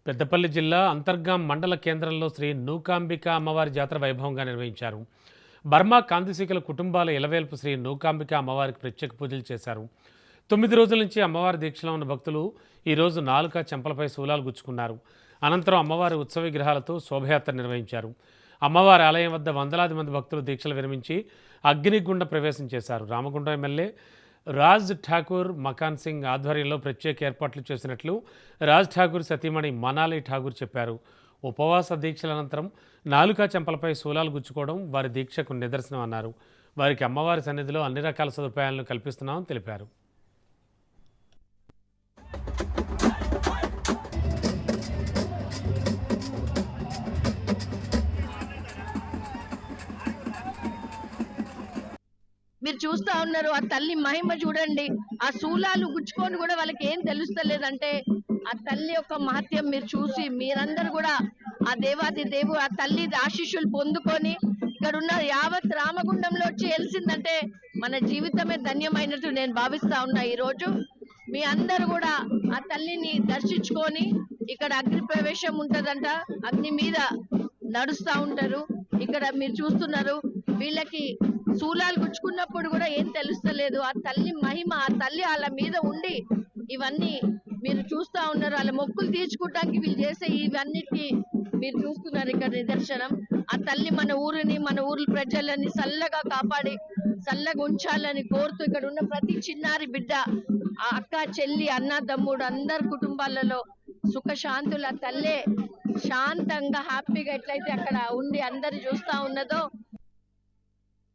పెద్దపల్లి జిల్లా అంతర్గాం మండల కేంద్రంలో శ్రీ నూకాంబిక అమ్మవారి జాతర వైభవంగా నిర్వహించారు. బర్మా కాంతిశీకుల కుటుంబాల ఇలవేల్పు శ్రీ నూకాంబిక అమ్మవారికి ప్రత్యేక పూజలు చేశారు. 9 రోజుల నుంచి అమ్మవారి దీక్షలో ఉన్న భక్తులు ఈరోజు నాలుక చెంపలపై శూలాలు గుచ్చుకున్నారు. అనంతరం అమ్మవారి ఉత్సవ విగ్రహాలతో శోభయాత్ర నిర్వహించారు. అమ్మవారి ఆలయం వద్ద వందలాది మంది భక్తులు దీక్షలు విరమించి అగ్నిగుండ ప్రవేశం చేశారు. రామగుండం ఎమ్మెల్యే రాజ్ ఠాకూర్ మకాన్ సింగ్ ఆధ్వర్యంలో ప్రత్యేక ఏర్పాట్లు చేసినట్లు రాజ్ ఠాకూర్ సతీమణి మనాలి ఠాకూర్ చెప్పారు. ఉపవాస దీక్షల అనంతరం నాలుక చెంపలపై శూలాలు గుచ్చుకోవడం వారి దీక్షకు నిదర్శనం అన్నారు. వారికి అమ్మవారి సన్నిధిలో అన్ని రకాల సదుపాయాలను కల్పిస్తున్నామని తెలిపారు. మీరు చూస్తా ఉన్నారు ఆ తల్లి మహిమ చూడండి. ఆ శూలాలు గుచ్చుకొని కూడా వాళ్ళకి ఏం తెలుస్తలేదంటే ఆ తల్లి యొక్క మహత్యం మీరు చూసి మీరందరూ కూడా ఆ దేవాది దేవు ఆ తల్లి ఆశీస్సులు పొందుకొని ఇక్కడ ఉన్న యావత్ రామగుండంలో వచ్చి వెలిసిందంటే మన జీవితమే ధన్యమైనట్టు నేను భావిస్తా ఉన్నా. ఈ రోజు మీ అందరు కూడా ఆ తల్లిని దర్శించుకొని ఇక్కడ అగ్ని ప్రవేశం ఉంటదంట, అగ్ని మీద నడుస్తా ఉంటారు. ఇక్కడ మీరు చూస్తున్నారు వీళ్ళకి శూలాలు గుచ్చుకున్నప్పుడు కూడా ఏం తెలుస్తలేదు. ఆ తల్లి మహిమ, ఆ తల్లి వాళ్ళ మీద ఉండి ఇవన్నీ మీరు చూస్తా ఉన్నారు. వాళ్ళ మొక్కులు తీర్చుకోవడానికి వీళ్ళు చేసే ఇవన్నిటికీ మీరు చూస్తున్నారు ఇక్కడ నిదర్శనం. ఆ తల్లి మన ఊరిని మన ఊరి ప్రజలని చల్లగా కాపాడి చల్లగా ఉంచాలని కోరుతూ ఇక్కడ ఉన్న ప్రతి చిన్నారి బిడ్డ, ఆ అక్క చెల్లి అన్న తమ్ముడు అందరి కుటుంబాలలో సుఖశాంతుల తల్లే శాంతంగా హ్యాపీగా ఎట్లయితే అక్కడ ఉండి అందరు చూస్తా ఉన్నదో